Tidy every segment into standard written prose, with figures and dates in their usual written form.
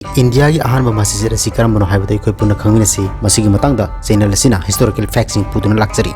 India की अहानबा मस्जिद असी करमबनो हाइबदो अखोय पुना खंगमिनसी मसिगी मतंगदा चैनल असिना हिस्टोरिकल फैक्ट्स पुदुना लाक्चरी।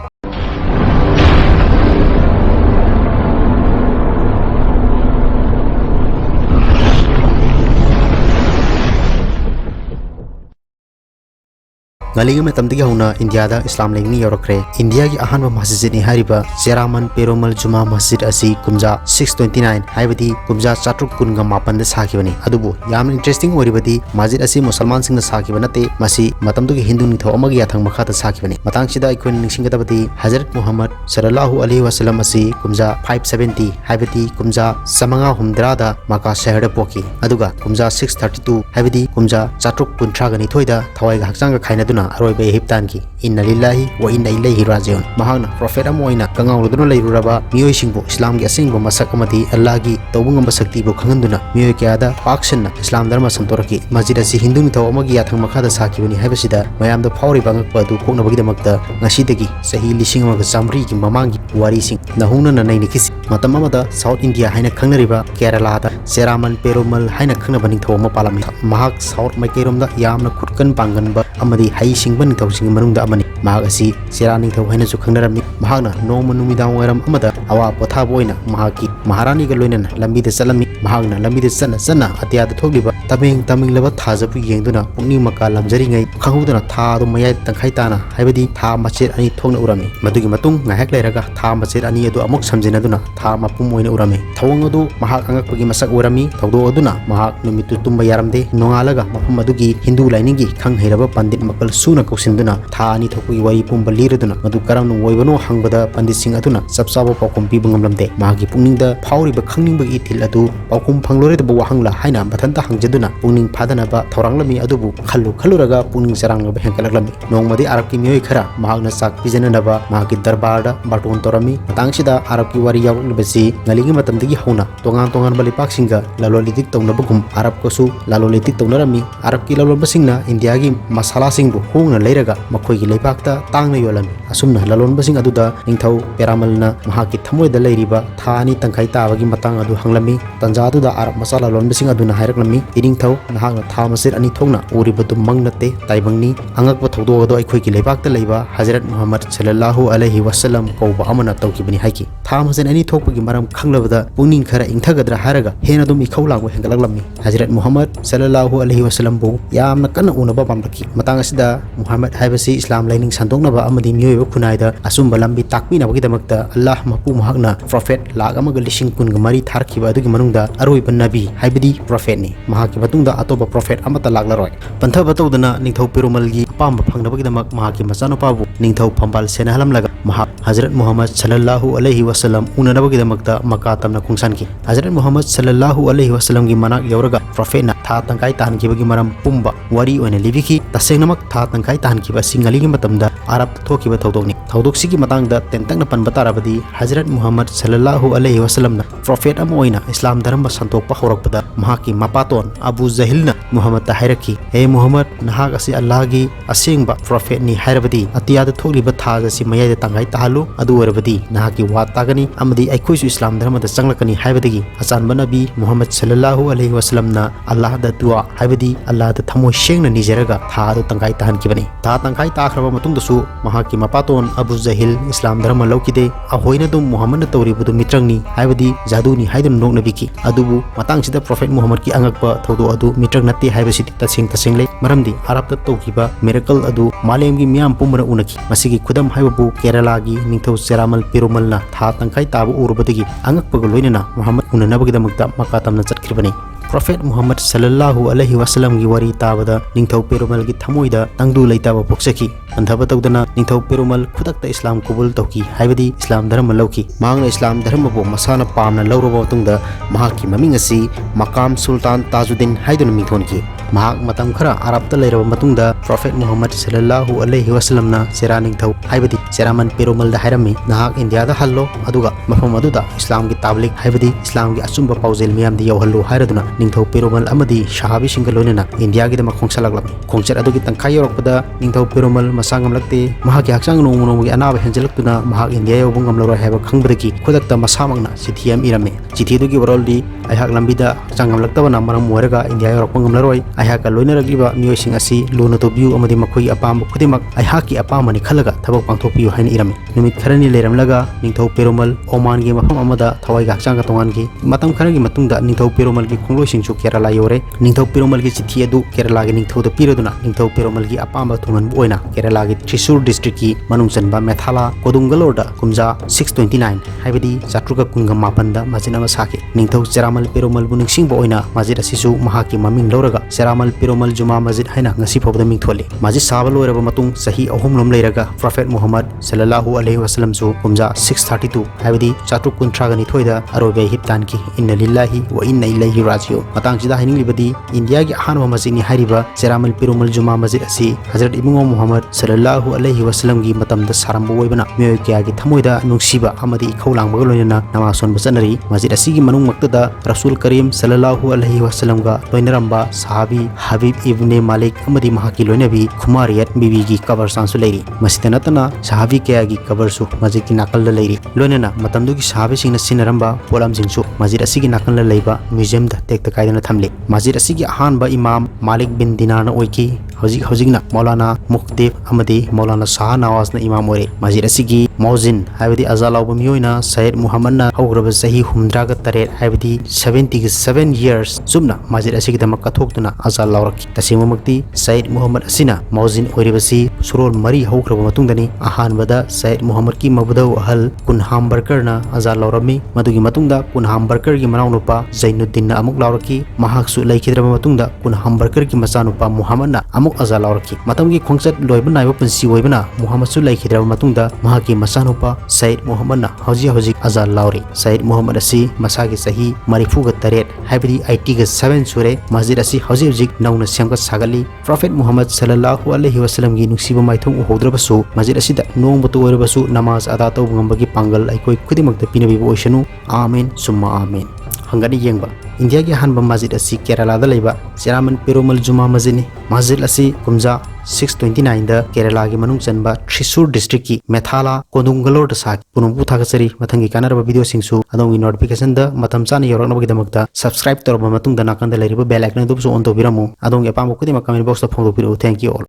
ngaliga matamdigi hauna India da Islam lengni yorokre India ki ahanba masjid ni hariba Jeraman Perumal Juma Masjid asi kumja 629 haibadi kumja chatruk kunga mapan da sakibani adubu yam interesting oribadi masjid asi musalman sing da sakibana te masi matamdugi hindu ni thaw amagi yathang makha da sakibani matang sida ikon ningsinggadabadi Hazrat Muhammad sallallahu alaihi wasallam asi kumja 570 haibadi kumja samanga humdra da maka shahar da poki aduga kumja 632 haibadi kumja chatruk kuntra gani thoida thawai ga hakchang ga khaina duna अरोइबे हिप्तान की इन्ना लिल्लाहि व इन्ना इलैहि राजिऊन महागना prophet अमोइना कंगाउलदुना लेरुरबा मियोइसिंगबो इस्लाम की असिंगबो मसक अमदी अल्लाह की तौबुंगम शक्तिबो खंगंदुना मियोइ क्यादा पाक्सना इस्लाम धर्म संतोरकी मस्जिद असि Hindu निथौ अमगी याथंग मखादा साखिबनी हाइबसिदा मयामदा फावरिबा ngakpa du khoknabagidamagta ngasidagi sahi lising amaga jamri की ममांगी वारीसिंग नहुंगना ननाइनि किसि मतम अमदा साउथ इंडिया हाइना खंगनरिबा केरला दा सेरामन पेरुमल हाइना खंगनबनि थौ अमा पालामि महाक साउथ माइकेरोमदा यामना खुटकन पांगनबा अमदी हाइ सिंगबन निथौसिंग मनुंगदा अमनि महाक असि सेरा निथौ हाइना सु खंगनरमि महाकना नोम नुमिदांग वरम अमदा अवा पथाबो ओइना महाकी महारानी गा लोइना लंबीदा चलमि महाकना लंबीदा चना चना अत्यादा थोगलिबा तमिंग लबा थाजबु येंगदुना पुंगनी मका लमजरिङै खंगुदना था दो मयाय तंखाइ ताना हाइबदी था मचेर अनि थोंगना उरमि मदुगी मतुंग ngahak leiraga tha machir ani adu amuk samjinaduna tha mapum oina urame thawang adu mahak angakpagi masak urami thawdo aduna mahak numitu tumba yaramde nongalaga mapum adugi hindu lainingi khang heiraba pandit makal suna kausinduna tha ani thokui wari pumba liraduna madu karam nu oibano hangbada pandit sing aduna sabsabo pakum pi bangamlamde mahagi pungning da phawri ba khangning ba ithil adu pakum phanglore da wahangla haina bathanta hangjaduna pungning phadana ba thoranglami adubu khalluraga pungning sarangla ba henkalaklammi nongmadi arabki miyoi khara mahakna sak pijanana ba mahagi darbar बाटोन तोरमी मतंगसिदा अरब की वारी यावलबसी ngaliगी matamdigi hauna tongan balipak singa lalolitik तौनबगुम अरब कोसु lalolitik तौनरमी अरब की lalolबसिंगना India की मसाला सिंगबु होंगना लेरगा मखोइगी लेपाकता तांगना योलमी असुमना lalolबसिंग अदुदा निंगथौ पेरामलना महाकी थमोइदा लेरिबा थानी तंखाइ ताबगी मतंग अदु हंगलमी तंजादुदा अरब मसाला lalolबसिंग अदुना हाइरकलमी इनिंगथौ नहागना था मसिर अनि थोंगना ओरिबदु मंगनते ताइबंगनी अंगकबो थौदोगदो अखोइगी लेपाकता लेबा हजरत मुहम्मद सल्लल्लाहु अलैहि वसल्लम कौबा अमना तौकिबनी हाइकी थाम हसन अनि थोकपगी मरम खंगलबदा पुनिंग खरा इंथगदरा हारगा हेना दुम इखौ लागो हेंगलगलमि हजरत मुहम्मद सल्लल्लाहु अलैहि वसल्लम बो यामना कन्न उनबा पामलकी मतंग असिदा मुहम्मद हाइबसी इस्लाम लाइनिंग संतोंगनबा अमदि मियोइबा खुनाइदा असुंबा लंबी ताकपिनबगिदमक्ता अल्लाह मपु महकना प्रोफेट लाग अमगा लिसिंग कुनगा मरी थारखिबा अदुगी मनुंगदा अरोइबा नबी हाइबदी प्रोफेट नि महाकी मतुंगदा अतोबा प्रोफेट अमता लागलारोय पंथब तौदना निंगथौ पेरुमलगी पाम फंगनबगिदमक महाकी मचानुपाबु निंगथौ फंबाल सेनाहलमलगा महा हजरत मुहम्मद सल्लल्लाहु अलैहि वसल्लम उननबगिदमक्ता मका तमना खुंसानकी हजरत मुहम्मद सल्लल्लाहु अलैहि वसल्लम की मनाक यौरगा प्रोफेटना था तंकाइ तानकीबगी मरम पुंबा वारी ओइना लिबिखि तसेंगनमक था तंकाइ तानकीबा सिंगलिगी मतमदा अरब थोकिबा थौदोकनि थौदोकसिगी मतंगदा तेंतंगना पनबा ताराबदी हजरत मुहम्मद सल्लल्लाहु अलैहि वसल्लमना प्रोफेट अम ओइना इस्लाम धर्म संतोकपा हौरकपदा महाकी मपातोन अबू जहिलना मुहम्मद ता हाइरकी हे मुहम्मद नहाक असि अल्लाहगी असेंगबा प्रोफेट नि हाइरबदी अतियाद थोकलिबा था जसि मयाय तंगाइ ताहालु अदु वरबदी नहाकी वात तागनी अमदी अखोइसु इस्लाम धर्म दा चंगलकनी हाइबदगी अचानबा नबी मुहम्मद सल्लल्लाहु अलैहि वसल्लमना अल्लाह दा दुआ हाइबदी अल्लाह दा थमोइ सेंगना निजरगा था द तंगाइ ताहनकिबनी था तंगाइ ताखरबा मतुंगदसु महाकी मपातोन अबू जहिल इस्लाम धर्म लौकिदे अहोइना दुम मुहम्मद तौरिबुदु मित्रंगनी हाइबदी जादुनी हाइदुन नोकनबिकी अदुबु मतंगसिदा प्रोफेट मुहम्मद की अंगकपा थौदो अदु मित्रंग नत्ते हाइबसिदि तसेंग ले मरमदी अरब दा तौकिबा मिरेकल अदु मालेमगी मियाम पुमरा उनकी मसिगी खुदम हाइबबु केरला की निंगथौ सेरामल पेरुमलना था तंखाइ ताबु उरबदगी अंगकपग लोइनना मुहम्मद उननबगिदमक्ता मका तमना चटखिबनी प्रोफेट मुहम्मद सल्लल्लाहु अलैहि वसल्लम की वारी ताबदा निंगथौ पेरुमल की थमोइदा तंगदु लैताबा पोक्सकी अंधबा तौदना निंगथौ पेरुमल खुदक्ता इस्लाम कबूल तौकी हाइबदी इस्लाम धर्म लौकी मांगना इस्लाम धर्म बो मसाना पामना लौरबा मतुंगदा महाकी ममिंग असि मकाम सुल्तान ताजुद्दीन हाइदुन मिथोनकी महाक मतम खरा अरब ता लेरबा मतुंगदा प्रोफेट मुहम्मद सल्लल्लाहु अलैहि वसल्लमना सेरा निंगथौ हाइबदी सेरामन पेरुमल दा हाइरमी नहाक इंडिया दा हल्लो अदुगा मफम अदुदा इस्लाम की ताबलिक हाइबदी इस्लाम की असुंबा पाउजेल मियाम दी यौहल्लो हाइरदुना निंगथौ पेरुमल अमदी शहाबी सिंग लोइनना इंडिया की दमा खोंगसलगलमी खोंगचर अदुगी तंखाइ योरकपदा निंगथौ पेरुमल मसांगमलक्ते महाकी हक्चांग नोंगनोंगी अनाब हेंजलक्तुना महाक इंडिया यौबु ngamloroi haiba खंगबदगी खुदक्ता मसामगना चिठी अम इरमे चिठी दुगी वरoldi अयहाक लंबीदा हक्चांग ngamlaktaba ना मरम मोरगा इंडिया योरकप ngamlaroi ꯑꯩꯍꯥꯛꯀ ꯂꯣꯏꯅꯔꯛꯂꯤꯕ ꯃꯤꯑꯣꯏꯁꯤꯡ ꯑꯁꯤ ꯂꯨꯅ ꯇꯧꯕꯤꯌꯨ ꯑꯃꯗꯤ ꯃꯈꯣꯏꯒꯤ ꯑꯄꯥꯝꯕ ꯈꯨꯗꯤꯡꯃꯛ ꯑꯩꯍꯥꯛꯀꯤ ꯑꯄꯥꯝꯕꯅꯤ ꯈꯜꯂꯒ ꯊꯕꯛ ꯄꯥꯡꯊꯣꯛꯄꯤꯌꯨ ꯍꯥꯏꯅ ꯏꯔꯝꯃꯤ ꯅꯨꯃꯤꯠ ꯈꯔꯅꯤ ꯂꯩꯔꯝꯂꯒ ꯅꯤꯡꯊꯧ ꯄꯦꯔꯨꯃꯜ ꯑꯣꯃꯥꯟꯒꯤ ꯃꯐꯝ ꯑꯃꯗ ꯊꯋꯥꯏꯒ ꯍꯛꯆꯥꯡꯒ ꯇꯣꯉꯥꯟꯈꯤ ꯃꯇꯝ ꯈꯔꯒꯤ ꯃꯇꯨꯡꯗ ꯅꯤꯡꯊꯧ ꯄꯦꯔꯨꯃꯜꯒꯤ ꯈꯣꯡꯂꯣꯏꯁꯤꯡꯁꯨ ꯀꯦꯔꯂꯥ ꯌꯧꯔꯦ ꯅꯤꯡꯊꯧ ꯄꯦꯔꯨꯃꯜꯒꯤ ꯆꯤꯊꯤ ꯑꯗꯨ ꯀꯦꯔꯂꯥꯒꯤ ꯅꯤꯡꯊꯧꯗ ꯄꯤꯔꯗꯨꯅ ꯅꯤꯡꯊꯧ ꯄꯦꯔꯨꯃꯜꯒꯤ ꯑꯄꯥꯝꯕ ꯊꯨꯡꯍꯟꯕ ꯑꯣꯏꯅ ꯀꯦꯔꯂꯥꯒꯤ ꯊ꯭ꯔꯤꯁꯨꯔ ꯗꯤꯁꯇ꯭ꯔꯤꯛꯀꯤ ꯃꯅꯨꯡ ꯆꯟꯕ ꯃꯦꯊꯥꯂꯥ ꯀꯣꯗꯨꯡꯒꯂꯣꯔꯗ ꯀꯨꯝꯖꯥ 629 ꯍꯥꯏꯕꯗꯤ 718ꯗ ꯃꯁꯖꯤꯗ ꯑꯃ ꯁꯥꯈꯤ ꯅꯤꯡꯊꯧ ꯆꯦꯔꯥꯃꯜ ꯄꯦꯔꯨꯃꯜꯕꯨ ꯅꯤꯡꯁꯤꯡꯕ ꯑꯣꯏꯅ ꯃꯁꯖꯤꯗ ꯑꯁꯤꯁꯨ ꯃꯍꯥꯛꯀꯤ ꯃꯃꯤꯡ ꯂꯧꯔꯒ ꯆꯦꯔꯥꯃꯜ ꯄꯦꯔꯨꯃꯜ ꯖꯨꯃꯥ ꯃꯁꯖꯤꯗ ꯍꯥꯏꯅ ꯉꯁꯤ ꯐꯥꯎꯕꯗ ꯃꯤꯡꯊꯣꯜꯂꯤ ꯃꯁꯖꯤꯗ ꯁꯥꯕ ꯂꯣꯏꯔꯕ ꯃꯇꯨꯡ ꯆꯍꯤ ꯑꯍꯨꯝꯂꯣꯝ ꯂꯩꯔꯒ ꯄ꯭ꯔꯣꯐꯦꯠ ꯃꯨꯍꯝꯃꯗ ꯁꯜꯂꯜꯂꯥꯍु अलैहि वसल्लमꯁꯨ ꯀꯨꯝꯖꯥ 632 ꯍꯥꯏꯕꯗꯤ 732ꯗ ꯑꯔꯣꯏꯕ ꯍꯤꯞ ꯇꯥꯟꯈꯤ इन्ना लिल्लाहि व इन्ना इलैहि राजिऊन ꯃꯇꯥꯡꯁꯤꯗ ꯍꯥꯏꯅꯤꯡꯂꯤꯕꯗꯤ ꯏꯟꯗꯤꯌꯥꯒꯤ ꯑꯍꯥꯟꯕ ꯃꯁꯖꯤꯗꯅꯤ ꯍꯥꯏꯔꯤꯕ ꯆꯦꯔꯥꯃꯜ ꯄꯦꯔꯨꯃꯜ ꯖꯨꯃꯥ ꯃꯁꯖꯤꯗ ꯑꯁꯤ ꯍꯖꯔꯠ ꯏꯕꯨꯡꯉꯣ ꯃꯨꯍꯝꯃꯗ ꯁꯜꯂꯜꯂꯥꯍु अलैहि वसल्लमꯒꯤ ꯃꯇꯝꯗ ꯁꯥꯔꯝꯕ ꯑꯣꯏꯕꯅ ꯃꯤꯑꯣꯏ ꯀꯌꯥꯒꯤ ꯊꯃꯣꯏꯗ ꯅꯨꯡꯁꯤꯕ ꯑꯃꯗꯤ ꯏꯈꯧ ꯂꯥꯡꯕꯒ ꯂꯣꯏꯅꯅ ꯅꯃꯥꯖ ꯁꯣꯟꯕ ꯆꯠꯅꯔꯤ ꯃꯁꯖꯤꯗ ꯑꯁꯤꯒꯤ ꯃꯅꯨꯡꯃꯛꯇꯗ ꯔꯁꯨꯜ ꯀꯔꯤꯝ ꯁꯜꯂल्लाहु अलैहि वसल्लमꯒ ꯂꯣꯏꯅꯔꯝꯕ ꯁहाबी हबीब इब्ने मालिक अमदी महाकी लोइनबी खुमारियत बीबीगी कबरस्तानसु लेरी मसिदा नतना सहाबी कयागी कबरसु मस्जिद की नाकल लेरी लोइनना मतमदुगी सहाबी सिंगना सिनरंबा पोलाम सिंगसु मस्जिद असिगी नाकल लेबा म्यूजियम दा टेक्ता कायदना थमले मस्जिद असिगी अहानबा इमाम मालिक बिन दिनार ओइकी हजिगना मौलाना मुख्तिफ अमदी मौलाना शाह नवाज इमाम ओरे मस्जिद असिगी मौजिन हाइबदी अजालाउबा मियोइना सैयद मुहम्मदना हौग्रबा सही हुमद्रागा तरेट हाइबदी 77 years जुमना मस्जिद असिगी दमक कथोक्तुना अजाल लाउरकी तसेममक्ति सैयद मुहम्मद असिना मौजिन ओइरिबसी सुरोल मरी हौग्रबा मतुंगदनी अहानबदा सैयद मुहम्मद की मबदौ अहल कुनहाम बरकरना अजाल लाउरमी मदुगी मतुंगदा कुनहाम बरकर की मनाउनुपा जैनुद्दीन अमुक लाउरकी महाकसु लैखिद्रबा मतुंगदा कुनहाम बरकर की मचानुपा मुहम्मदना अमुक अजाल लाउरकी मतमगी खोंगचत लोइबा नाइबा पुंसी ओइबना मुहम्मदसु लैखिद्रबा मतुंगदा महाकी मचानुपा सैयद मुहम्मदना हौजी अजाल लाउरी सैयद मुहम्मद असी मसागी सही मरिफुगा तरेट हाइबदी 87 सुरे मस्जिद असी हौजी नौना सेमगत सागली प्रॉफेट मुहम्मद सल्लल्लाहु अलैहि वसल्लम की नुक्सिबा माइथों उहोद्रबसु मस्जिद असिदा नोंबतु ओइरबसु नमाज अदा तौ ngambagi पांगल अइकोइ खुदिमक्ता पिनबिबो ओइसनु आमीन सुम्मा आमीन हंगनी येंगबा इंडिया की अहानबा मस्जिद असी केरला दा लेबा चेरामन पेरुमल जुमा मस्जिदनी मस्जिद असी कुमजा 629 दा केरला की मनुंग चनबा थ्रिसुर डिस्ट्रिक्ट की मेथाला कोदुंगलोर दा साक पुनुबु थागसरी मथंगी कानरबा वीडियो सिंगसु अदोंगी नोटिफिकेशन दा मतम चाना यौरकनबगी दमकता सब्सक्राइब तौरबा मतुंग दा नाकंदा लेरिबा बेल आइकन दुबसु ऑन तौबिरमु अदोंगी अपामबु खुदिमा कमेंट बॉक्स दा फोंदोपिरु थैंक यू ऑल।